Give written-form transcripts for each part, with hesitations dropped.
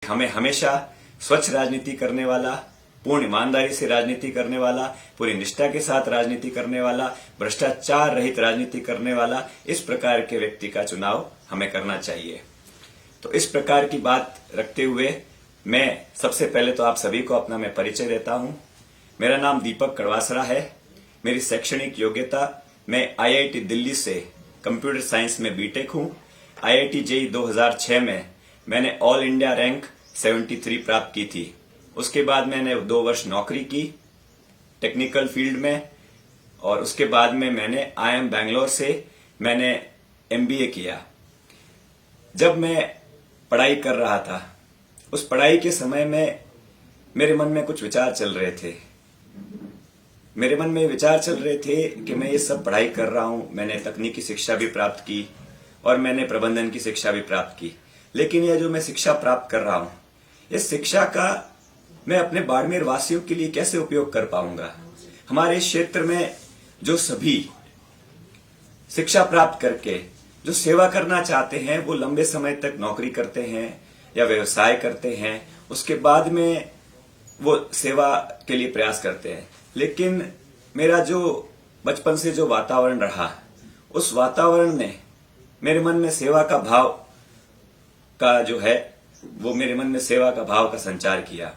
हमें हमेशा स्वच्छ राजनीति करने वाला, पूर्ण ईमानदारी से राजनीति करने वाला, पूरी निष्ठा के साथ राजनीति करने वाला, भ्रष्टाचार रहित राजनीति करने वाला, इस प्रकार के व्यक्ति का चुनाव हमें करना चाहिए। तो इस प्रकार की बात रखते हुए मैं सबसे पहले तो आप सभी को अपना मैं परिचय देता हूं। मेरा नाम दीपक कड़वासरा है। मेरी शैक्षणिक योग्यता, मैं आईआईटी दिल्ली से कंप्यूटर साइंस में बीटेक हूं। आईआईटी जेईई 2006 में मैंने ऑल इंडिया रैंक 73 प्राप्त की थी। उसके बाद मैंने 2 वर्ष नौकरी की टेक्निकल फील्ड में, और उसके बाद में मैंने आईआईएम बैंगलोर से मैंने एमबीए किया। जब मैं पढ़ाई कर रहा था, उस पढ़ाई के समय में मेरे मन में कुछ विचार चल रहे थे। मेरे मन में विचार चल रहे थे कि मैं ये सब पढ़ाई कर रहा हूं, मैंने तकनीकी शिक्षा भी प्राप्त की और मैंने प्रबंधन की शिक्षा भी प्राप्त की, लेकिन यह जो मैं शिक्षा प्राप्त कर रहा हूं, इस शिक्षा का मैं अपने बाड़मेर वासियों के लिए कैसे उपयोग कर पाऊंगा। हमारे क्षेत्र में जो सभी शिक्षा प्राप्त करके जो सेवा करना चाहते हैं, वो लंबे समय तक नौकरी करते हैं या व्यवसाय करते हैं, उसके बाद में वो सेवा के लिए प्रयास करते हैं। लेकिन मेरा जो बचपन से जो वातावरण रहा, उस वातावरण ने मेरे मन में सेवा का भाव का जो है, वो मेरे मन में सेवा का भाव का संचार किया,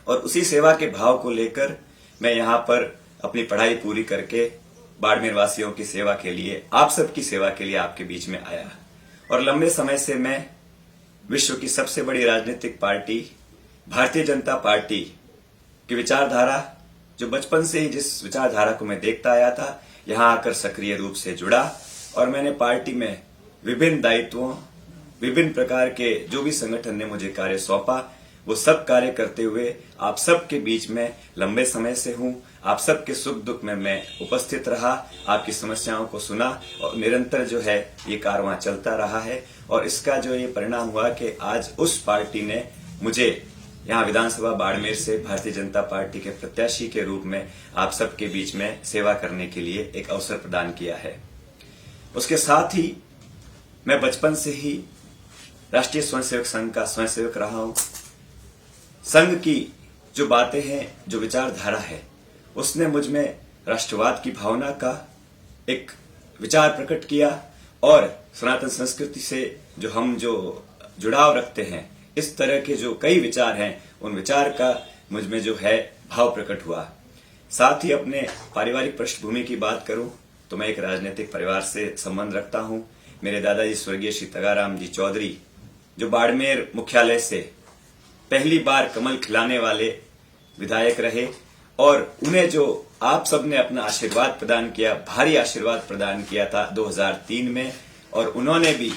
और उसी सेवा के भाव को लेकर मैं यहाँ पर अपनी पढ़ाई पूरी करके बाड़मेर वासियों की सेवा के लिए, आप सबकी सेवा के लिए आपके बीच में आया। और लंबे समय से मैं विश्व की सबसे बड़ी राजनीतिक पार्टी भारतीय जनता पार्टी की विचारधारा, जो बचपन से ही जिस विचारधारा को मैं देखता आया था, यहाँ आकर सक्रिय रूप से जुड़ा, और मैंने पार्टी में विभिन्न दायित्वों, विभिन्न प्रकार के जो भी संगठन ने मुझे कार्य सौंपा, वो सब कार्य करते हुए आप सबके बीच में लंबे समय से हूं। आप सबके सुख दुख में मैं उपस्थित रहा, आपकी समस्याओं को सुना, और निरंतर जो है ये कारवां चलता रहा है। और इसका जो ये परिणाम हुआ कि आज उस पार्टी ने मुझे यहाँ विधानसभा बाड़मेर से भारतीय जनता पार्टी के प्रत्याशी के रूप में आप सबके बीच में सेवा करने के लिए एक अवसर प्रदान किया है। उसके साथ ही मैं बचपन से ही राष्ट्रीय स्वयंसेवक संघ का स्वयंसेवक रहा हूं। संघ की जो बातें हैं, जो विचारधारा है, उसने मुझ में राष्ट्रवाद की भावना का एक विचार प्रकट किया, और सनातन संस्कृति से जो हम जो जुड़ाव रखते हैं, इस तरह के जो कई विचार हैं, उन विचार का मुझ में जो है भाव प्रकट हुआ। साथ ही अपने पारिवारिक पृष्ठभूमि की बात करूं तो मैं एक राजनीतिक परिवार से संबंध रखता हूं। मेरे दादाजी स्वर्गीय श्री तगाराम जी चौधरी, जो बाड़मेर मुख्यालय से पहली बार कमल खिलाने वाले विधायक रहे, और उन्हें जो आप सबने अपना आशीर्वाद प्रदान किया, भारी आशीर्वाद प्रदान किया था 2003 में, और उन्होंने भी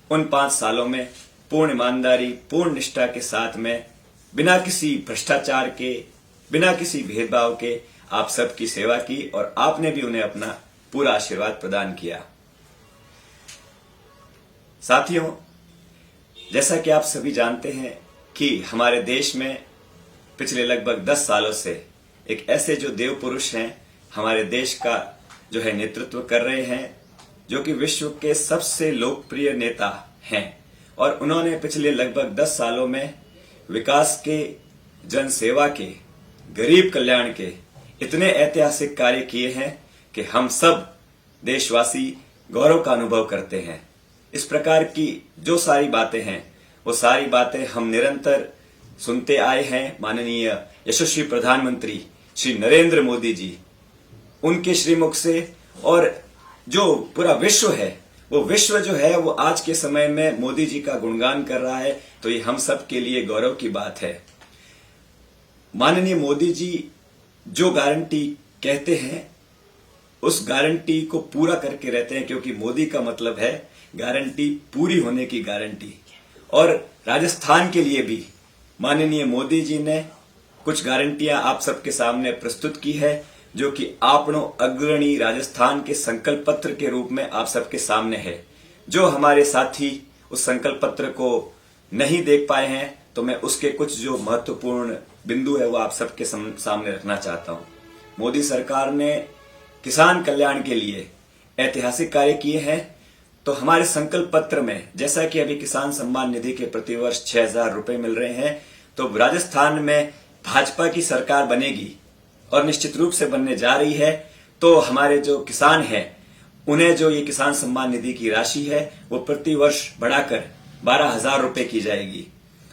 उन 5 सालों में पूर्ण ईमानदारी, पूर्ण निष्ठा के साथ में, बिना किसी भ्रष्टाचार के, बिना किसी भेदभाव के आप सबकी सेवा की, और आपने भी उन्हें अपना पूरा आशीर्वाद प्रदान किया। साथियों, जैसा कि आप सभी जानते हैं कि हमारे देश में पिछले लगभग 10 सालों से एक ऐसे जो देव पुरुष हैं, हमारे देश का जो है नेतृत्व कर रहे हैं, जो कि विश्व के सबसे लोकप्रिय नेता हैं, और उन्होंने पिछले लगभग 10 सालों में विकास के, जन सेवा के, गरीब कल्याण के इतने ऐतिहासिक कार्य किए हैं कि हम सब देशवासी गौरव का अनुभव करते हैं। इस प्रकार की जो सारी बातें हैं, वो सारी बातें हम निरंतर सुनते आए हैं। माननीय यशस्वी प्रधानमंत्री श्री नरेंद्र मोदी जी, उनके श्रीमुख से, और जो पूरा विश्व है, वो विश्व जो है वो आज के समय में मोदी जी का गुणगान कर रहा है। तो ये हम सब के लिए गौरव की बात है। माननीय मोदी जी जो गारंटी कहते हैं, उस गारंटी को पूरा करके रहते हैं, क्योंकि मोदी का मतलब है गारंटी पूरी होने की गारंटी। और राजस्थान के लिए भी माननीय मोदी जी ने कुछ गारंटियां आप सबके सामने प्रस्तुत की है, जो कि आपनो अग्रणी राजस्थान के संकल्प पत्र के रूप में आप सबके सामने है। जो हमारे साथी उस संकल्प पत्र को नहीं देख पाए हैं, तो मैं उसके कुछ जो महत्वपूर्ण बिंदु है वो आप सबके सामने रखना चाहता हूं। मोदी सरकार ने किसान कल्याण के लिए ऐतिहासिक कार्य किए हैं, तो हमारे संकल्प पत्र में जैसा कि अभी किसान सम्मान निधि के प्रतिवर्ष 6,000 रुपए मिल रहे हैं, तो राजस्थान में भाजपा की सरकार बनेगी और निश्चित रूप से बनने जा रही है, तो हमारे जो किसान हैं उन्हें जो ये किसान सम्मान निधि की राशि है वो प्रतिवर्ष बढ़ाकर 12,000 रुपए की जाएगी।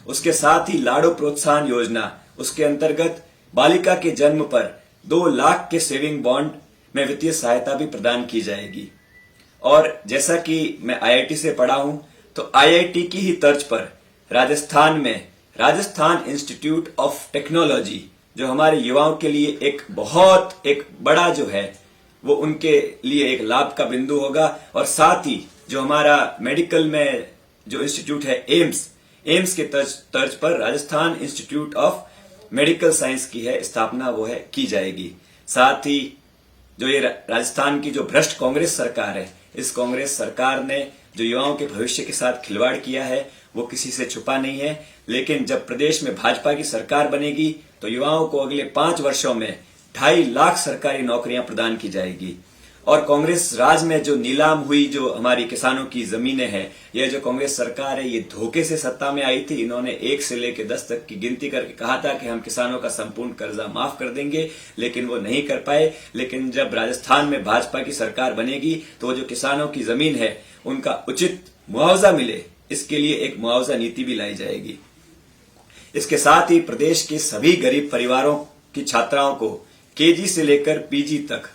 उसके साथ ही लाड़ो प्रोत्साहन योजना, उसके अंतर्गत बालिका के जन्म पर 2 लाख के सेविंग बॉन्ड में वित्तीय सहायता भी प्रदान की जाएगी। और जैसा कि मैं आईआईटी से पढ़ा हूं, तो आईआईटी की ही तर्ज पर राजस्थान में राजस्थान इंस्टीट्यूट ऑफ टेक्नोलॉजी, जो हमारे युवाओं के लिए एक बड़ा जो है वो उनके लिए एक लाभ का बिंदु होगा। और साथ ही जो हमारा मेडिकल में जो इंस्टीट्यूट है एम्स के तर्ज पर Rajasthan institute of medical science की है स्थापना वो है की जाएगी। साथ ही जो ये राजस्थान की जो भ्रष्ट कांग्रेस सरकार है, इस कांग्रेस सरकार ने जो युवाओं के भविष्य के साथ खिलवाड़ किया है वो किसी से छुपा नहीं है। लेकिन जब प्रदेश में भाजपा की सरकार बनेगी तो युवाओं को अगले 5 वर्षों में 2.5 लाख सरकारी नौकरियां प्रदान की जाएगी। और कांग्रेस राज में जो नीलाम हुई जो हमारी किसानों की जमीनें हैं, यह जो कांग्रेस सरकार है ये धोखे से सत्ता में आई थी। इन्होंने 1 से लेकर 10 तक की गिनती करके कहा था कि हम किसानों का संपूर्ण कर्जा माफ कर देंगे, लेकिन वो नहीं कर पाए। लेकिन जब राजस्थान में भाजपा की सरकार बनेगी तो जो किसानों की जमीन है उनका उचित मुआवजा मिले, इसके लिए एक मुआवजा नीति भी लाई जाएगी। इसके साथ ही प्रदेश के सभी गरीब परिवारों की छात्राओं को केजी से लेकर पीजी तक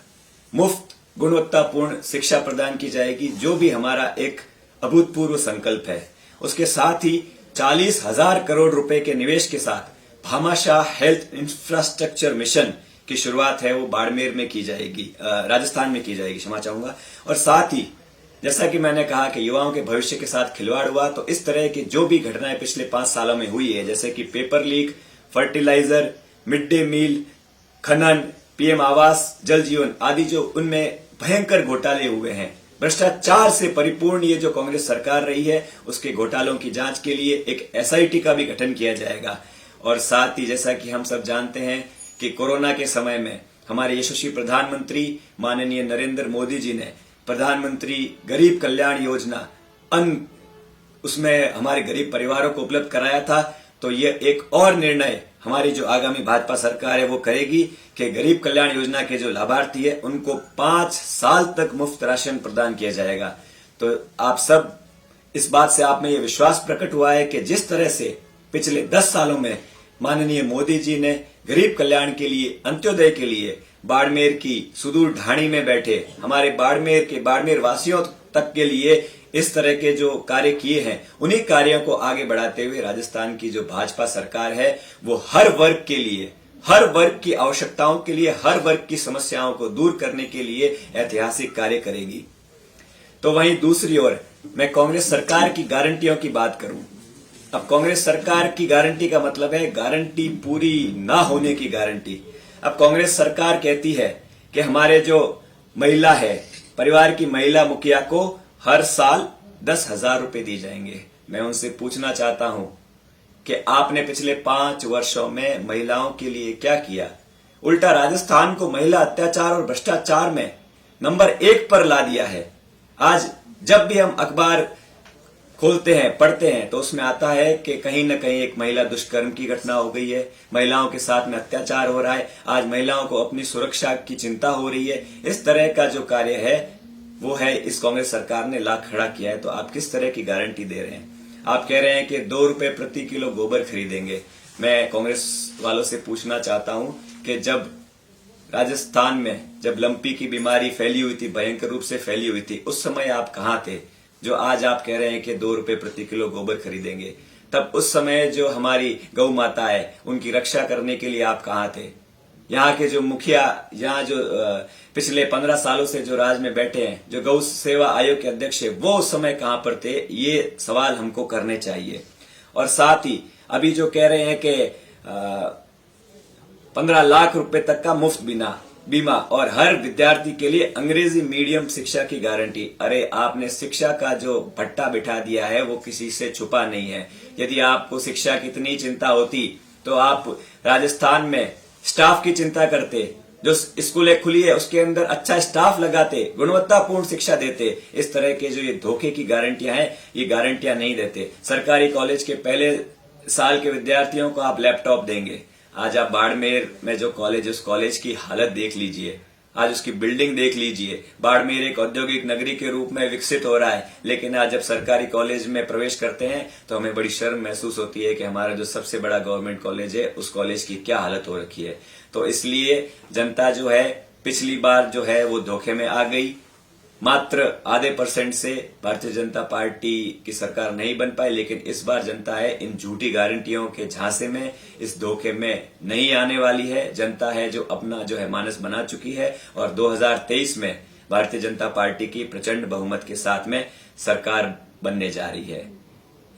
मुफ्त गुणवत्तापूर्ण शिक्षा प्रदान की जाएगी, जो भी हमारा एक अभूतपूर्व संकल्प है। उसके साथ ही 40,000 करोड़ रुपए के निवेश के साथ भामाशाह हेल्थ इंफ्रास्ट्रक्चर मिशन की शुरुआत है वो बाड़मेर में की जाएगी, राजस्थान में की जाएगी, क्षमा चाहूंगा। और साथ ही जैसा कि मैंने कहा कि युवाओं के भविष्य के साथ खिलवाड़ हुआ, तो इस तरह की जो भी घटनाएं पिछले 5 सालों में हुई है, जैसे कि paper leak, fertiliser, mid day meal, खनन, पीएम आवास, जल जीवन आदि, जो उनमें भयंकर घोटाले हुए हैं, भ्रष्टाचार से परिपूर्ण ये जो कांग्रेस सरकार रही है, उसके घोटालों की जांच के लिए एक एसआईटी का भी गठन किया जाएगा। और साथ ही जैसा कि हम सब जानते हैं कि कोरोना के समय में हमारे यशस्वी प्रधानमंत्री माननीय नरेंद्र मोदी जी ने प्रधानमंत्री गरीब कल्याण योजना उसमें हमारे गरीब परिवारों को उपलब्ध कराया था। तो ये एक और निर्णय हमारी जो आगामी भाजपा सरकार है वो करेगी कि गरीब कल्याण योजना के जो लाभार्थी है उनको 5 साल तक मुफ्त राशन प्रदान किया जाएगा। तो आप सब इस बात से आप में ये विश्वास प्रकट हुआ है कि जिस तरह से पिछले 10 सालों में माननीय मोदी जी ने गरीब कल्याण के लिए, अंत्योदय के लिए बाड़मेर की सुदूर ढाणी में बैठे हमारे बाड़मेर वासियों तक के लिए इस तरह के जो कार्य किए हैं, उन्हीं कार्यों को आगे बढ़ाते हुए राजस्थान की जो भाजपा सरकार है वो हर वर्ग के लिए, हर वर्ग की आवश्यकताओं के लिए, हर वर्ग की समस्याओं को दूर करने के लिए ऐतिहासिक कार्य करेगी। तो वहीं दूसरी ओर मैं कांग्रेस सरकार की गारंटियों की बात करूं। अब कांग्रेस सरकार की गारंटी का मतलब है गारंटी पूरी ना होने की गारंटी। अब कांग्रेस सरकार कहती है कि हमारे जो महिला है, परिवार की महिला मुखिया को हर साल 10,000 रुपए दिए जाएंगे। मैं उनसे पूछना चाहता हूं कि आपने पिछले 5 वर्षों में महिलाओं के लिए क्या किया? उल्टा राजस्थान को महिला अत्याचार और भ्रष्टाचार में नंबर 1 पर ला दिया है। आज जब भी हम अखबार खोलते हैं, पढ़ते हैं, तो उसमें आता है कि कहीं न कहीं एक महिला दुष्कर्म की घटना हो गई है, महिलाओं के साथ में अत्याचार हो रहा है, आज महिलाओं को अपनी सुरक्षा की चिंता हो रही है। इस तरह का जो कार्य है वो है इस कांग्रेस सरकार ने ला खड़ा किया है। तो आप किस तरह की गारंटी दे रहे हैं? आप कह रहे हैं कि 2 रुपए प्रति किलो गोबर खरीदेंगे। मैं कांग्रेस वालों से पूछना चाहता हूं कि जब राजस्थान में जब लंपी की बीमारी फैली हुई थी, भयंकर रूप से फैली हुई थी, उस समय आप कहां थे? जो आज आप कह रहे हैं कि 2 रुपए प्रति किलो गोबर खरीदेंगे, तब उस समय जो हमारी गौ माता है उनकी रक्षा करने के लिए आप कहां थे? यहाँ के जो मुखिया, यहाँ जो पिछले 15 सालों से जो राज में बैठे हैं, जो गौ सेवा आयोग के अध्यक्ष है, वो उस समय कहां पर थे? ये सवाल हमको करने चाहिए। और साथ ही अभी जो कह रहे हैं कि 15 लाख रुपए तक का मुफ्त बीमा और हर विद्यार्थी के लिए अंग्रेजी मीडियम शिक्षा की गारंटी। अरे आपने शिक्षा का जो भट्टा बिठा दिया है वो किसी से छुपा नहीं है। यदि आपको शिक्षा की इतनी चिंता होती तो आप राजस्थान में स्टाफ की चिंता करते, जो स्कूलें खुली है उसके अंदर अच्छा स्टाफ लगाते, गुणवत्तापूर्ण शिक्षा देते। इस तरह के जो ये धोखे की गारंटियां हैं, ये गारंटियां नहीं देते। सरकारी कॉलेज के पहले साल के विद्यार्थियों को आप लैपटॉप देंगे। आज आप बाड़मेर में जो कॉलेज, उस कॉलेज की हालत देख लीजिए, आज उसकी बिल्डिंग देख लीजिए। बाड़मेर एक औद्योगिक नगरी के रूप में विकसित हो रहा है, लेकिन आज जब सरकारी कॉलेज में प्रवेश करते हैं तो हमें बड़ी शर्म महसूस होती है कि हमारा जो सबसे बड़ा गवर्नमेंट कॉलेज है, उस कॉलेज की क्या हालत हो रखी है। तो इसलिए जनता जो है पिछली बार जो है वो धोखे में आ गई। मात्र आधे % से भारतीय जनता पार्टी की सरकार नहीं बन पाई, लेकिन इस बार जनता है इन झूठी गारंटियों के झांसे में, इस धोखे में नहीं आने वाली है। जनता है जो अपना जो है मानस बना चुकी है और 2023 में भारतीय जनता पार्टी की प्रचंड बहुमत के साथ में सरकार बनने जा रही है।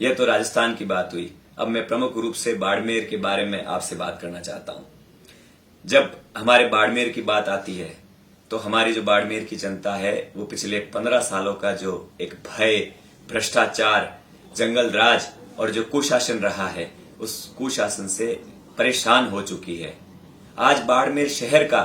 यह तो राजस्थान की बात हुई। अब मैं प्रमुख रूप से बाड़मेर के बारे में आपसे बात करना चाहता हूं। जब हमारे बाड़मेर की बात आती है तो हमारी जो बाड़मेर की जनता है वो पिछले 15 सालों का जो एक भय, भ्रष्टाचार, जंगल राज और जो कुशासन रहा है, उस कुशासन से परेशान हो चुकी है। आज बाड़मेर शहर का,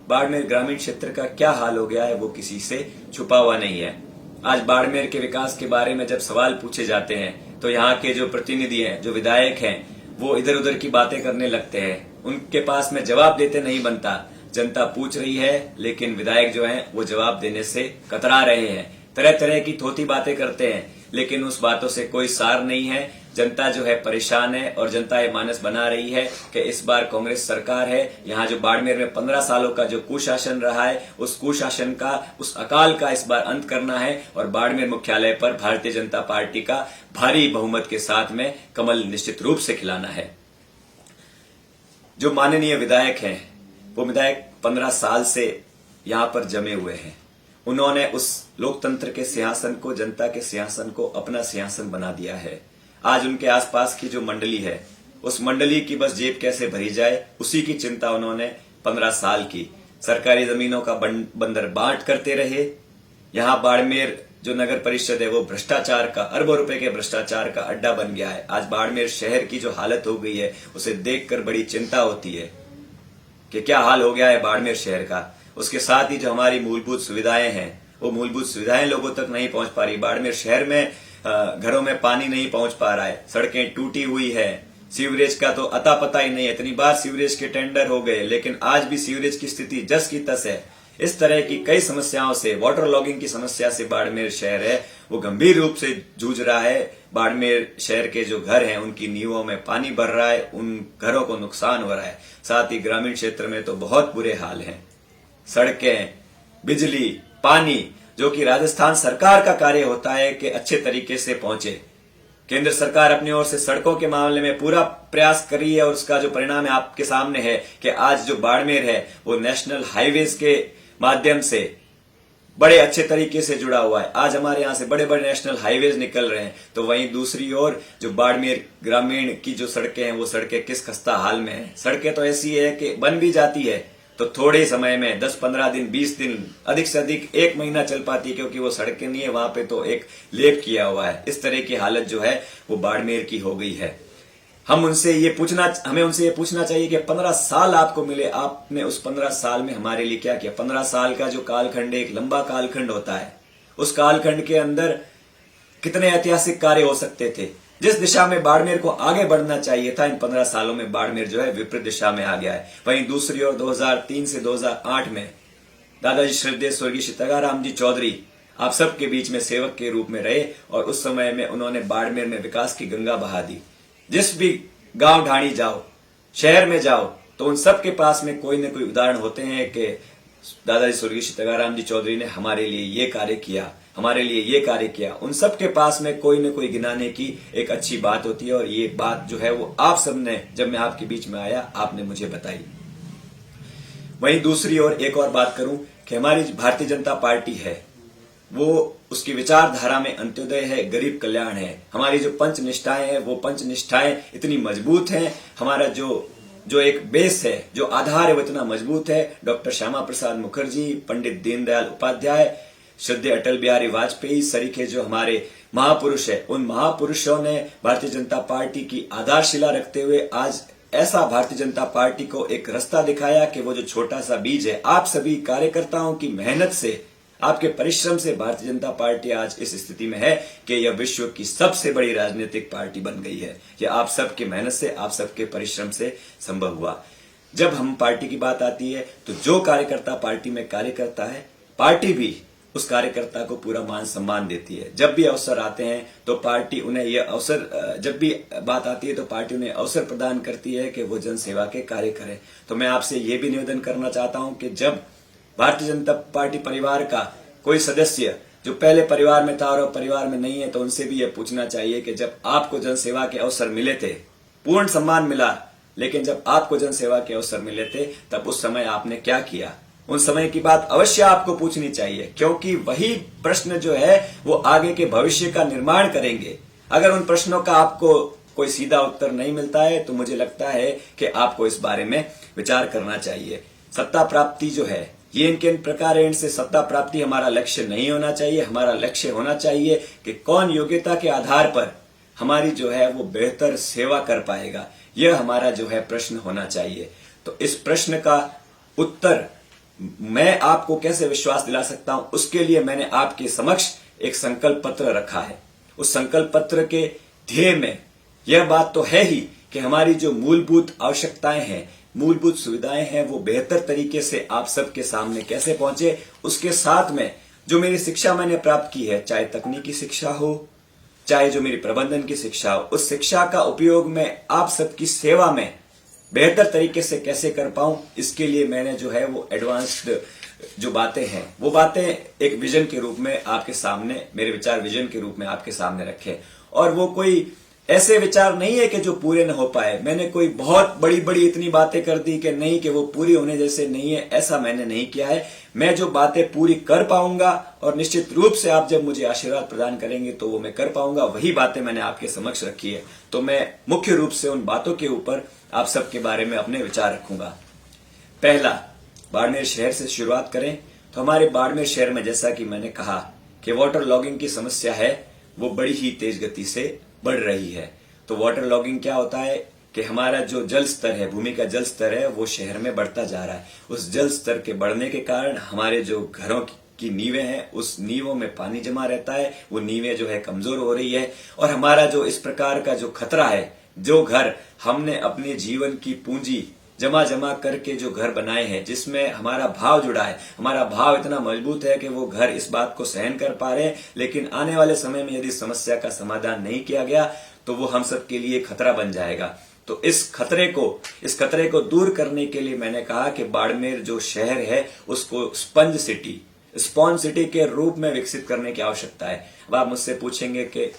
बाड़मेर ग्रामीण क्षेत्र का क्या हाल हो गया है वो किसी से छुपा हुआ नहीं है। आज बाड़मेर के विकास के बारे में जब सवाल पूछे जाते हैं तो यहाँ के जो प्रतिनिधि हैं, जो विधायक हैं, वो इधर उधर की बातें करने लगते हैं। उनके पास में जवाब देते नहीं बनता। जनता पूछ रही है लेकिन विधायक जो हैं वो जवाब देने से कतरा रहे हैं। तरह तरह की थोथी बातें करते हैं, लेकिन उस बातों से कोई सार नहीं है। जनता जो है परेशान है और जनता ये मानस बना रही है कि इस बार कांग्रेस सरकार है। यहाँ जो बाड़मेर में 15 सालों का जो कुशासन रहा है, उस कुशासन का, उस अकाल का इस बार अंत करना है और बाड़मेर मुख्यालय पर भारतीय जनता पार्टी का भारी बहुमत के साथ में कमल निश्चित रूप से खिलाना है। जो माननीय विधायक हैं, वो विधायक 15 साल से यहां पर जमे हुए हैं। उन्होंने उस लोकतंत्र के सिंहासन को, जनता के सिंहासन को अपना सिंहासन बना दिया है। आज उनके आसपास की जो मंडली है, उस मंडली की बस जेब कैसे भरी जाए, उसी की चिंता उन्होंने 15 साल की। सरकारी जमीनों का बंदर बांट करते रहे। यहां बाड़मेर जो नगर परिषद है वो भ्रष्टाचार का, अरबों रुपए के भ्रष्टाचार का अड्डा बन गया है। आज बाड़मेर शहर की जो हालत हो गई है, उसे देखकर बड़ी चिंता होती है कि क्या हाल हो गया है बाड़मेर शहर का। उसके साथ ही जो हमारी मूलभूत सुविधाएं हैं, वो मूलभूत सुविधाएं लोगों तक नहीं पहुंच पा रही। बाड़मेर शहर में घरों में पानी नहीं पहुंच पा रहा है, सड़कें टूटी हुई है, सीवरेज का तो अता पता ही नहीं है। इतनी बार सीवरेज के टेंडर हो गए, लेकिन आज भी सीवरेज की स्थिति जस की तस है। इस तरह की कई समस्याओं से, वाटर लॉगिंग की समस्या से बाड़मेर शहर है वो गंभीर रूप से जूझ रहा है। बाड़मेर शहर के जो घर हैं उनकी नींवों में पानी भर रहा है, उन घरों को नुकसान हो रहा है। साथ ही ग्रामीण क्षेत्र में तो बहुत बुरे हाल हैं। सड़कें, बिजली, पानी, जो कि राजस्थान सरकार का कार्य होता है कि अच्छे तरीके से पहुंचे। केंद्र सरकार अपनी ओर से सड़कों के मामले में पूरा प्रयास कर रही है और उसका जो परिणाम है आपके सामने है कि आज जो बाड़मेर है वो नेशनल हाईवेज के माध्यम से बड़े अच्छे तरीके से जुड़ा हुआ है। आज हमारे यहाँ से बड़े बड़े नेशनल हाईवेज निकल रहे हैं, तो वहीं दूसरी ओर जो बाड़मेर ग्रामीण की जो सड़कें हैं वो सड़कें किस खस्ता हाल में हैं। सड़कें तो ऐसी है कि बन भी जाती है तो थोड़े समय में 10-15 दिन, 20 दिन, अधिक से अधिक 1 महीना चल पाती है, क्योंकि वो सड़कें नहीं है, वहां पे तो एक लेप किया हुआ है। इस तरह की हालत जो है वो बाड़मेर की हो गई है। हमें उनसे ये पूछना चाहिए कि 15 साल आपको मिले, आपने उस 15 साल में हमारे लिए क्या किया। 15 साल का जो कालखंड एक लंबा कालखंड होता है, उस कालखंड के अंदर कितने ऐतिहासिक कार्य हो सकते थे। जिस दिशा में बाड़मेर को आगे बढ़ना चाहिए था, इन 15 सालों में बाड़मेर जो है विपरीत दिशा में आ गया है। वहीं दूसरी ओर 2003 से 2008 में दादाजी श्रद्धेय स्वर्गीय सीताराम जी चौधरी आप सबके बीच में सेवक के रूप में रहे और उस समय में उन्होंने बाड़मेर में विकास की गंगा बहा दी। जिस भी गांव ढाणी जाओ, शहर में जाओ, तो उन सब के पास में कोई न कोई उदाहरण होते हैं कि दादाजी स्वर्गीय सीताराम जी चौधरी ने हमारे लिए ये कार्य किया, हमारे लिए ये कार्य किया। उन सब के पास में कोई न कोई गिनाने की एक अच्छी बात होती है और ये बात जो है वो आप सबने, जब मैं आपके बीच में आया, आपने मुझे बताई। वहीं दूसरी ओर एक और बात करूं कि हमारी भारतीय जनता पार्टी है वो, उसकी विचारधारा में अंत्योदय है, गरीब कल्याण है। हमारी जो पंच निष्ठाएं हैं वो पंच निष्ठाएं इतनी मजबूत हैं। हमारा जो एक बेस है, जो आधार है वो इतना मजबूत है। डॉक्टर श्यामा प्रसाद मुखर्जी, पंडित दीनदयाल उपाध्याय, श्रद्धेय अटल बिहारी वाजपेयी सरीखे जो हमारे महापुरुष है, उन महापुरुषों ने भारतीय जनता पार्टी की आधारशिला रखते हुए आज ऐसा भारतीय जनता पार्टी को एक रास्ता दिखाया कि वो जो छोटा सा बीज है, आप सभी कार्यकर्ताओं की मेहनत से, आपके परिश्रम से भारतीय जनता पार्टी आज इस स्थिति में है कि यह विश्व की सबसे बड़ी राजनीतिक पार्टी बन गई है। यह आप सबकी मेहनत से, आप सबके परिश्रम से संभव हुआ। जब हम पार्टी की बात आती है तो जो कार्यकर्ता पार्टी में कार्य करता है, पार्टी भी उस कार्यकर्ता को पूरा मान सम्मान देती है। जब भी अवसर आते हैं तो पार्टी उन्हें यह अवसर, जब भी बात आती है तो पार्टी उन्हें अवसर प्रदान करती है कि वो जनसेवा के कार्य करें। तो मैं आपसे ये भी निवेदन करना चाहता हूं कि जब भारतीय जनता पार्टी परिवार का कोई सदस्य जो पहले परिवार में था और अब परिवार में नहीं है, तो उनसे भी यह पूछना चाहिए कि जब आपको जनसेवा के अवसर मिले थे, पूर्ण सम्मान मिला, लेकिन जब आपको जनसेवा के अवसर मिले थे तब उस समय आपने क्या किया? उन समय की बात अवश्य आपको पूछनी चाहिए, क्योंकि वही प्रश्न जो है वो आगे के भविष्य का निर्माण करेंगे। अगर उन प्रश्नों का आपको कोई सीधा उत्तर नहीं मिलता है तो मुझे लगता है कि आपको इस बारे में विचार करना चाहिए। सत्ता प्राप्ति जो है ये इनके प्रकार है, इनसे सत्ता प्राप्ति हमारा लक्ष्य नहीं होना चाहिए। हमारा लक्ष्य होना चाहिए कि कौन योग्यता के आधार पर हमारी जो है वो बेहतर सेवा कर पाएगा, यह हमारा जो है प्रश्न होना चाहिए। तो इस प्रश्न का उत्तर मैं आपको कैसे विश्वास दिला सकता हूं, उसके लिए मैंने आपके समक्ष एक संकल्प पत्र रखा है। उस संकल्प पत्र के ध्येय में यह बात तो है ही कि हमारी जो मूलभूत आवश्यकताएं हैं, मूलभूत सुविधाएं हैं, वो बेहतर तरीके से आप सबके सामने कैसे पहुंचे। उसके साथ में जो मेरी शिक्षा मैंने प्राप्त की है, चाहे तकनीकी शिक्षा हो, चाहे जो मेरी प्रबंधन की शिक्षा हो, उस शिक्षा का उपयोग मैं आप सबकी सेवा में बेहतर तरीके से कैसे कर पाऊं, इसके लिए मैंने जो है वो एडवांस्ड जो बातें हैं, वो बातें एक विजन के रूप में आपके सामने, मेरे विचार विजन के रूप में आपके सामने रखे। और वो कोई ऐसे विचार नहीं है कि जो पूरे न हो पाए। मैंने कोई बहुत बड़ी बड़ी इतनी बातें कर दी कि नहीं, कि वो पूरी होने जैसे नहीं है, ऐसा मैंने नहीं किया है। मैं जो बातें पूरी कर पाऊंगा और निश्चित रूप से आप जब मुझे आशीर्वाद प्रदान करेंगे तो वो मैं कर पाऊंगा, वही बातें मैंने आपके समक्ष रखी है। तो मैं मुख्य रूप से उन बातों के ऊपर आप सबके बारे में अपने विचार रखूंगा। पहला, बाड़मेर शहर से शुरुआत करें तो हमारे बाड़मेर शहर में, जैसा कि मैंने कहा कि वाटर लॉगिंग की समस्या है, वो बड़ी ही तेज गति से बढ़ रही है। तो वाटर लॉगिंग क्या होता है कि हमारा जो जल स्तर है, भूमि का जल स्तर है, वो शहर में बढ़ता जा रहा है। उस जल स्तर के बढ़ने के कारण हमारे जो घरों की नींवें हैं, उस नींवों में पानी जमा रहता है, वो नींवें जो है कमजोर हो रही है। और हमारा जो इस प्रकार का जो खतरा है, जो घर हमने अपने जीवन की पूंजी जमा जमा करके जो घर बनाए हैं, जिसमें हमारा भाव जुड़ा है, हमारा भाव इतना मजबूत है कि वो घर इस बात को सहन कर पा रहे हैं, लेकिन आने वाले समय में यदि समस्या का समाधान नहीं किया गया तो वो हम सब के लिए खतरा बन जाएगा। तो इस खतरे को दूर करने के लिए मैंने कहा कि बाड़मेर जो शहर है उसको स्पंज सिटी के रूप में विकसित करने की आवश्यकता है। अब आप मुझसे पूछेंगे कि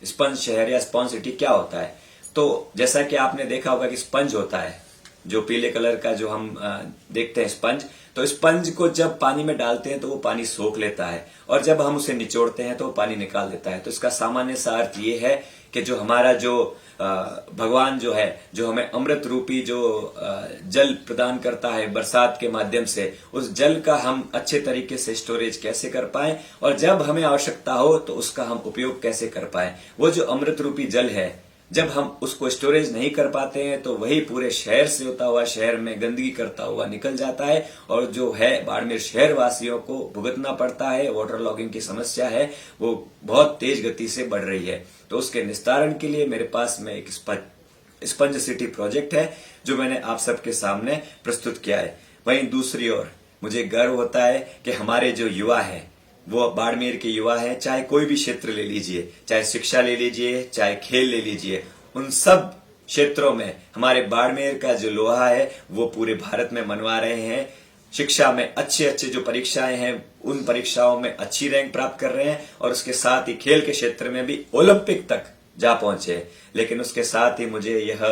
स्पंज शहर या स्पॉन्ज सिटी क्या होता है। तो जैसा कि आपने देखा होगा कि स्पंज होता है, जो पीले कलर का जो हम देखते हैं स्पंज, तो स्पंज को जब पानी में डालते हैं तो वो पानी सोख लेता है, और जब हम उसे निचोड़ते हैं तो वो पानी निकाल देता है। तो इसका सामान्य सा अर्थ ये है कि जो हमारा जो भगवान जो है, जो हमें अमृत रूपी जो जल प्रदान करता है बरसात के माध्यम से, उस जल का हम अच्छे तरीके से स्टोरेज कैसे कर पाएं, और जब हमें आवश्यकता हो तो उसका हम उपयोग कैसे कर पाएं। वो जो अमृत रूपी जल है, जब हम उसको स्टोरेज नहीं कर पाते हैं तो वही पूरे शहर से होता हुआ शहर में गंदगी करता हुआ निकल जाता है, और जो है बाड़मेर शहर वासियों को भुगतना पड़ता है। वाटर लॉगिंग की समस्या है वो बहुत तेज गति से बढ़ रही है। तो उसके निस्तारण के लिए मेरे पास में एक स्पंज सिटी प्रोजेक्ट है जो मैंने आप सबके सामने प्रस्तुत किया है। वहीं दूसरी ओर मुझे गर्व होता है कि हमारे जो युवा है, वो बाड़मेर के युवा है, चाहे कोई भी क्षेत्र ले लीजिए, चाहे शिक्षा ले लीजिए, चाहे खेल ले लीजिए, उन सब क्षेत्रों में हमारे बाड़मेर का जो लोहा है वो पूरे भारत में मनवा रहे हैं। शिक्षा में अच्छे जो परीक्षाएं हैं, उन परीक्षाओं में अच्छी रैंक प्राप्त कर रहे हैं, और उसके साथ ही खेल के क्षेत्र में भी ओलंपिक तक जा पहुंचे। लेकिन उसके साथ ही मुझे यह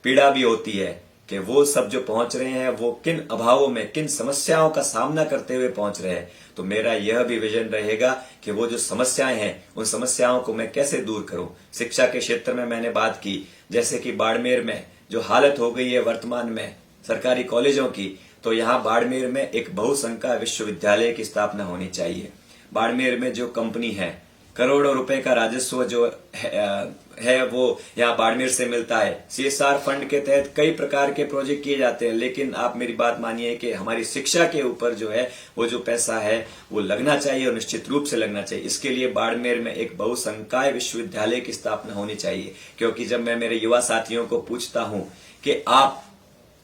पीड़ा भी होती है कि वो सब जो पहुंच रहे हैं वो किन अभावों में, किन समस्याओं का सामना करते हुए पहुंच रहे हैं। तो मेरा यह भी विजन रहेगा कि वो जो समस्याएं हैं, उन समस्याओं को मैं कैसे दूर करूं। शिक्षा के क्षेत्र में मैंने बात की, जैसे कि बाड़मेर में जो हालत हो गई है वर्तमान में सरकारी कॉलेजों की, तो यहाँ बाड़मेर में एक बहुसंख्या विश्वविद्यालय की स्थापना होनी चाहिए। बाड़मेर में जो कंपनी है, करोड़ों रुपए का राजस्व जो है वो यहाँ बाड़मेर से मिलता है। CSR फंड के तहत कई प्रकार के प्रोजेक्ट किए जाते हैं, लेकिन आप मेरी बात मानिए कि हमारी शिक्षा के ऊपर जो है वो जो पैसा है वो लगना चाहिए और निश्चित रूप से लगना चाहिए। इसके लिए बाड़मेर में एक बहुसंकाय विश्वविद्यालय की स्थापना होनी चाहिए, क्योंकि जब मैं मेरे युवा साथियों को पूछता हूं कि आप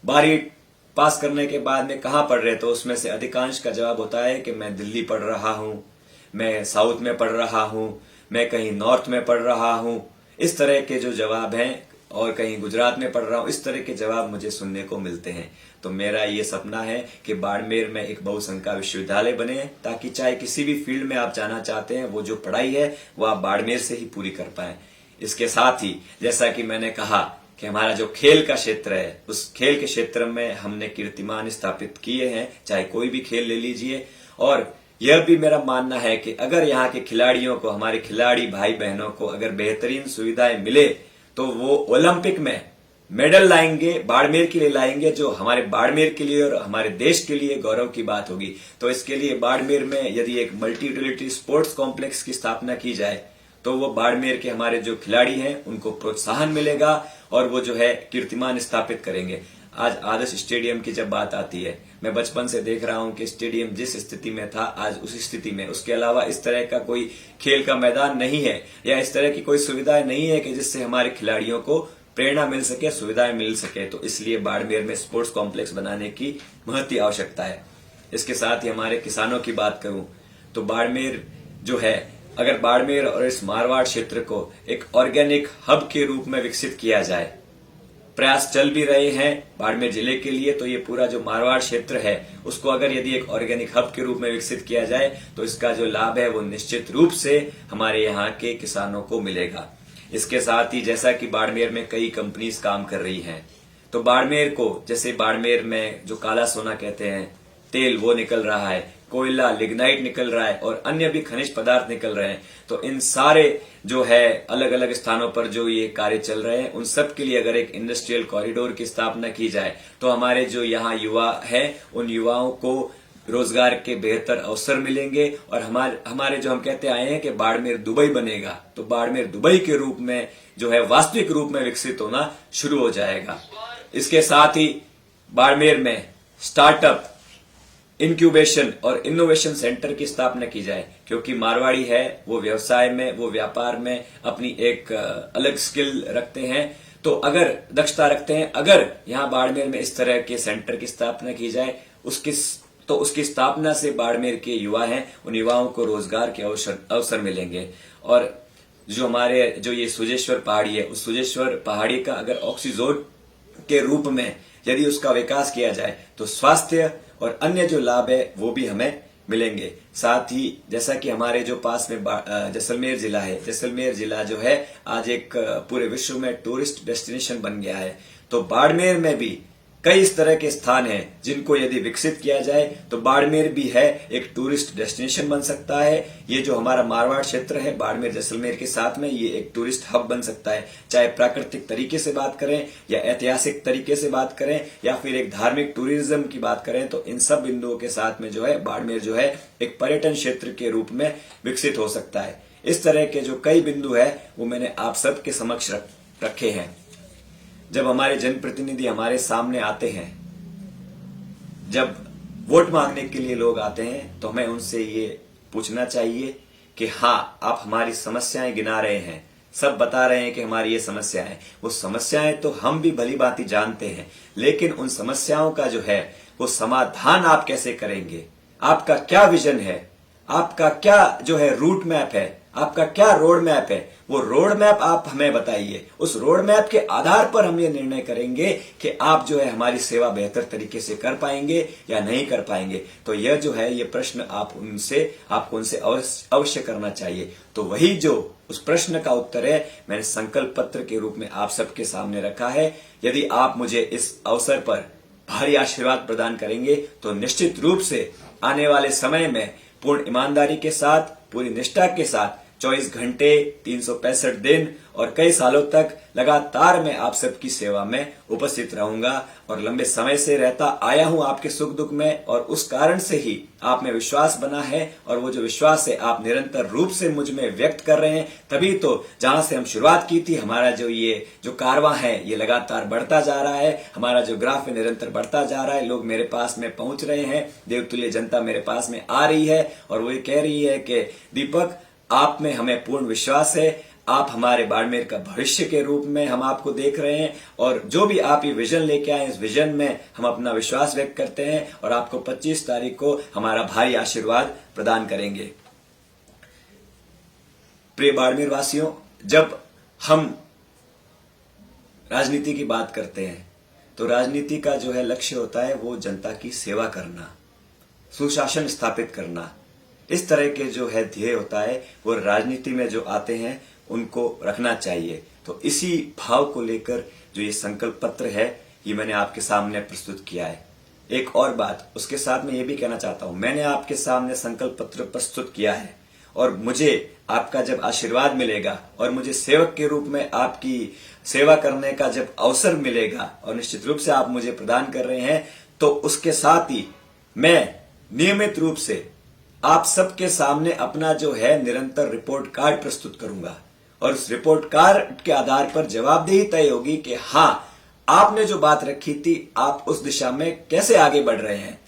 12वीं पास करने के बाद में कहाँ पढ़ रहे, तो उसमें से अधिकांश का जवाब होता है कि मैं दिल्ली पढ़ रहा हूं, मैं साउथ में पढ़ रहा हूं, मैं कहीं नॉर्थ में पढ़ रहा हूं। इस तरह के जो जवाब हैं, और कहीं गुजरात में पढ़ रहा हूं, इस तरह के जवाब मुझे सुनने को मिलते हैं। तो मेरा ये सपना है कि बाड़मेर में एक बहुसंकाय विश्वविद्यालय बने, ताकि चाहे किसी भी फील्ड में आप जाना चाहते हैं, वो जो पढ़ाई है वो आप बाड़मेर से ही पूरी कर पाए। इसके साथ ही जैसा कि मैंने कहा कि हमारा जो खेल का क्षेत्र है, उस खेल के क्षेत्र में हमने कीर्तिमान स्थापित किए हैं, चाहे कोई भी खेल ले लीजिए। और यह भी मेरा मानना है कि अगर यहाँ के खिलाड़ियों को, हमारे खिलाड़ी भाई बहनों को अगर बेहतरीन सुविधाएं मिले, तो वो ओलंपिक में मेडल लाएंगे, बाड़मेर के लिए लाएंगे, जो हमारे बाड़मेर के लिए और हमारे देश के लिए गौरव की बात होगी। तो इसके लिए बाड़मेर में यदि एक मल्टी यूटिलिटी स्पोर्ट्स कॉम्प्लेक्स की स्थापना की जाए, तो वो बाड़मेर के हमारे जो खिलाड़ी हैं उनको प्रोत्साहन मिलेगा और वो जो है कीर्तिमान स्थापित करेंगे। आज आदर्श स्टेडियम की जब बात आती है, मैं बचपन से देख रहा हूं कि स्टेडियम जिस स्थिति में था आज उसी स्थिति में, उसके अलावा इस तरह का कोई खेल का मैदान नहीं है या इस तरह की कोई सुविधाएं नहीं है कि जिससे हमारे खिलाड़ियों को प्रेरणा मिल सके, सुविधाएं मिल सके। तो इसलिए बाड़मेर में स्पोर्ट्स कॉम्प्लेक्स बनाने की महती आवश्यकता है। इसके साथ ही हमारे किसानों की बात करूं तो बाड़मेर जो है, अगर बाड़मेर और इस मारवाड़ क्षेत्र को एक ऑर्गेनिक हब के रूप में विकसित किया जाए, प्रयास चल भी रहे हैं बाड़मेर जिले के लिए, तो ये पूरा जो मारवाड़ क्षेत्र है उसको अगर यदि एक ऑर्गेनिक हब के रूप में विकसित किया जाए, तो इसका जो लाभ है वो निश्चित रूप से हमारे यहाँ के किसानों को मिलेगा। इसके साथ ही जैसा कि बाड़मेर में कई कंपनीज काम कर रही हैं, तो बाड़मेर को, जैसे बाड़मेर में जो काला सोना कहते हैं तेल वो निकल रहा है, कोयला लिग्नाइट निकल रहा है और अन्य भी खनिज पदार्थ निकल रहे हैं। तो इन सारे जो है अलग अलग स्थानों पर जो ये कार्य चल रहे हैं, उन सब के लिए अगर एक इंडस्ट्रियल कॉरिडोर की स्थापना की जाए, तो हमारे जो यहाँ युवा हैं उन युवाओं को रोजगार के बेहतर अवसर मिलेंगे। और हमारे जो हम कहते आए हैं कि बाड़मेर दुबई बनेगा, तो बाड़मेर दुबई के रूप में जो है वास्तविक रूप में विकसित होना शुरू हो जाएगा। इसके साथ ही बाड़मेर में स्टार्टअप, इंक्यूबेशन और इनोवेशन सेंटर की स्थापना की जाए, क्योंकि मारवाड़ी है वो व्यवसाय में, वो व्यापार में अपनी एक अलग स्किल रखते हैं। तो अगर दक्षता रखते हैं, अगर यहाँ बाड़मेर में इस तरह के सेंटर की स्थापना की जाए, उसकी स्थापना से बाड़मेर के युवा हैं उन युवाओं को रोजगार के अवसर मिलेंगे। और जो हमारे जो ये सुजेश्वर पहाड़ी है, उस सुजेश्वर पहाड़ी का अगर ऑक्सीजोन के रूप में यदि उसका विकास किया जाए, तो स्वास्थ्य और अन्य जो लाभ है वो भी हमें मिलेंगे। साथ ही जैसा कि हमारे जो पास में जैसलमेर जिला है, जैसलमेर जिला जो है आज एक पूरे विश्व में टूरिस्ट डेस्टिनेशन बन गया है। तो बाड़मेर में भी कई इस तरह के स्थान हैं जिनको यदि विकसित किया जाए, तो बाड़मेर भी है एक टूरिस्ट डेस्टिनेशन बन सकता है। ये जो हमारा मारवाड़ क्षेत्र है बाड़मेर जैसलमेर के साथ में, ये एक टूरिस्ट हब बन सकता है। चाहे प्राकृतिक तरीके से बात करें या ऐतिहासिक तरीके से बात करें या फिर एक धार्मिक टूरिज्म की बात करें, तो इन सब बिंदुओं के साथ में जो है बाड़मेर जो है एक पर्यटन क्षेत्र के रूप में विकसित हो सकता है। इस तरह के जो कई बिंदु है वो मैंने आप सबके समक्ष रखे हैं। जब हमारे जनप्रतिनिधि हमारे सामने आते हैं, जब वोट मांगने के लिए लोग आते हैं, तो हमें उनसे ये पूछना चाहिए कि हाँ, आप हमारी समस्याएं गिना रहे हैं, सब बता रहे हैं कि हमारी ये समस्या है। वो समस्याएं तो हम भी भली भांति जानते हैं, लेकिन उन समस्याओं का जो है वो समाधान आप कैसे करेंगे, आपका क्या विजन है, आपका क्या जो है रूट मैप है, आपका क्या रोड मैप है, वो रोड मैप आप हमें बताइए। उस रोड मैप के आधार पर हम ये निर्णय करेंगे कि आप जो है हमारी सेवा बेहतर तरीके से कर पाएंगे या नहीं कर पाएंगे। तो यह जो है ये प्रश्न आपको उनसे अवश्य करना चाहिए। तो वही जो उस प्रश्न का उत्तर है मैंने संकल्प पत्र के रूप में आप सबके सामने रखा है। यदि आप मुझे इस अवसर पर भारी आशीर्वाद प्रदान करेंगे, तो निश्चित रूप से आने वाले समय में पूर्ण ईमानदारी के साथ, पूरी निष्ठा के साथ 24 घंटे 365 दिन और कई सालों तक लगातार मैं आप सबकी सेवा में उपस्थित रहूंगा और लंबे समय से रहता आया हूं आपके सुख दुख में, और उस कारण से ही आप में विश्वास बना है और वो जो विश्वास है आप निरंतर रूप से मुझ में व्यक्त कर रहे हैं। तभी तो जहां से हम शुरुआत की थी, हमारा जो कारवां है ये लगातार बढ़ता जा रहा है, हमारा जो ग्राफ है निरंतर बढ़ता जा रहा है, लोग मेरे पास में पहुंच रहे हैं, देवतुल्य जनता मेरे पास में आ रही है और वो ये कह रही है कि दीपक आप में हमें पूर्ण विश्वास है, आप हमारे बाड़मेर का भविष्य के रूप में हम आपको देख रहे हैं, और जो भी आप ये विजन लेके आए इस विजन में हम अपना विश्वास व्यक्त करते हैं और आपको 25 तारीख को हमारा भारी आशीर्वाद प्रदान करेंगे। प्रिय बाड़मेर वासियों, जब हम राजनीति की बात करते हैं तो राजनीति का जो है लक्ष्य होता है वो जनता की सेवा करना, सुशासन स्थापित करना, इस तरह के जो है ध्येय होता है वो राजनीति में जो आते हैं उनको रखना चाहिए। तो इसी भाव को लेकर जो ये संकल्प पत्र है ये मैंने आपके सामने प्रस्तुत किया है। एक और बात उसके साथ में ये भी कहना चाहता हूं, मैंने आपके सामने संकल्प पत्र प्रस्तुत किया है और मुझे आपका जब आशीर्वाद मिलेगा और मुझे सेवक के रूप में आपकी सेवा करने का जब अवसर मिलेगा और निश्चित रूप से आप मुझे प्रदान कर रहे हैं, तो उसके साथ ही मैं नियमित रूप से आप सबके सामने अपना जो है निरंतर रिपोर्ट कार्ड प्रस्तुत करूंगा और उस रिपोर्ट कार्ड के आधार पर जवाबदेही तय होगी कि हाँ आपने जो बात रखी थी आप उस दिशा में कैसे आगे बढ़ रहे हैं।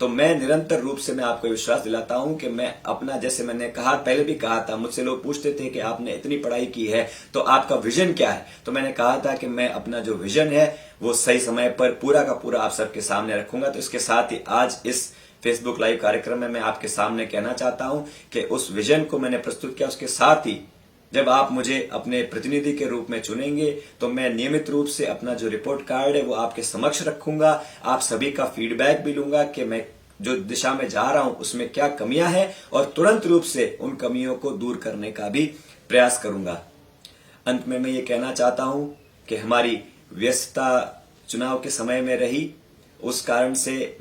तो मैं निरंतर रूप से मैं आपको विश्वास दिलाता हूं कि मैं अपना, जैसे मैंने कहा पहले भी कहा था, मुझसे लोग पूछते थे कि आपने इतनी पढ़ाई की है तो आपका विजन क्या है, तो मैंने कहा था कि मैं अपना जो विजन है वो सही समय पर पूरा का पूरा आप सबके सामने रखूंगा। तो इसके साथ ही आज इस फेसबुक लाइव कार्यक्रम में मैं आपके सामने कहना चाहता हूं कि उस विजन को मैंने प्रस्तुत किया, उसके साथ ही जब आप मुझे अपने प्रतिनिधि के रूप में चुनेंगे तो मैं नियमित रूप से अपना जो रिपोर्ट कार्ड है वो आपके समक्ष रखूंगा, आप सभी का फीडबैक भी लूंगा कि मैं जो दिशा में जा रहा हूं उसमें क्या कमियां हैं और तुरंत रूप से उन कमियों को दूर करने का भी प्रयास करूंगा। अंत में मैं ये कहना चाहता हूं कि हमारी व्यस्तता चुनाव के समय में रही, उस कारण से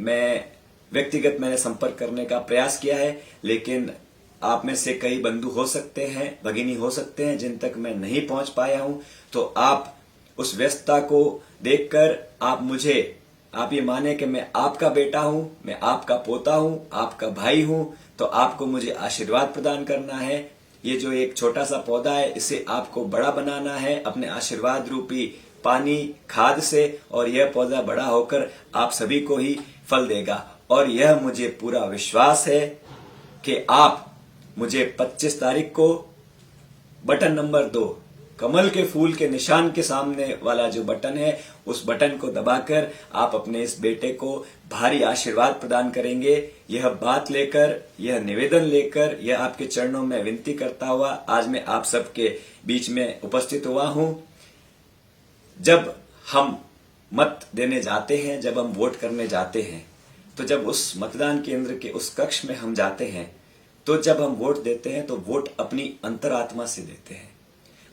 मैंने संपर्क करने का प्रयास किया है, लेकिन आप में से कई बंधु हो सकते हैं, भगिनी हो सकते हैं जिन तक मैं नहीं पहुंच पाया हूं। तो आप उस व्यस्तता को देखकर आप ये माने कि मैं आपका बेटा हूं, मैं आपका पोता हूं, आपका भाई हूं, तो आपको मुझे आशीर्वाद प्रदान करना है। ये जो एक छोटा सा पौधा है इसे आपको बड़ा बनाना है अपने आशीर्वाद रूपी पानी खाद से, और यह पौधा बड़ा होकर आप सभी को ही फल देगा। और यह मुझे पूरा विश्वास है कि आप मुझे 25 तारीख को बटन नंबर 2 कमल के फूल के निशान के सामने वाला जो बटन है उस बटन को दबाकर आप अपने इस बेटे को भारी आशीर्वाद प्रदान करेंगे। यह बात लेकर, यह निवेदन लेकर, यह आपके चरणों में विनती करता हुआ आज मैं आप सबके बीच में उपस्थित हुआ हूं। जब हम मत देने जाते हैं, जब हम वोट करने जाते हैं, तो जब उस मतदान केंद्र के उस कक्ष में हम जाते हैं, तो जब हम वोट देते हैं तो वोट अपनी अंतरात्मा से देते हैं।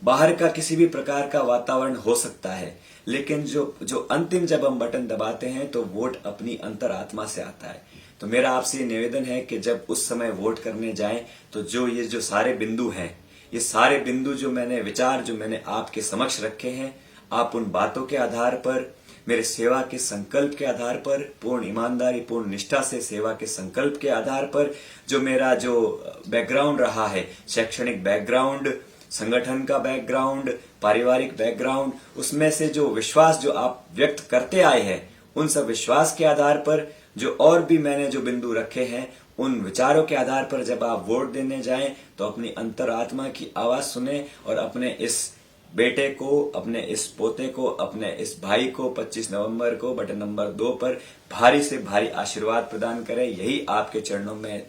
बाहर का किसी भी प्रकार का वातावरण हो सकता है, लेकिन जो अंतिम जब हम बटन दबाते हैं तो वोट अपनी अंतरात्मा से आता है। तो मेरा आपसे निवेदन है कि जब उस समय वोट करने जाएं तो जो सारे बिंदु हैं, ये सारे बिंदु जो मैंने आपके समक्ष रखे हैं, आप उन बातों के आधार पर, मेरे सेवा के संकल्प के आधार पर, पूर्ण ईमानदारी पूर्ण निष्ठा से सेवा के संकल्प के आधार पर, जो मेरा जो बैकग्राउंड रहा है, शैक्षणिक बैकग्राउंड, संगठन का बैकग्राउंड, पारिवारिक बैकग्राउंड, उसमें से जो विश्वास जो आप व्यक्त करते आए हैं, उन सब विश्वास के आधार पर जो और भी मैंने जो बिंदु रखे हैं, उन विचारों के आधार पर जब आप वोट देने जाएं तो अपनी अंतरात्मा की आवाज सुने और अपने इस बेटे को, अपने इस पोते को, अपने इस भाई को 25 नवंबर को बटन नंबर 2 पर भारी से भारी आशीर्वाद प्रदान करें। यही आपके चरणों में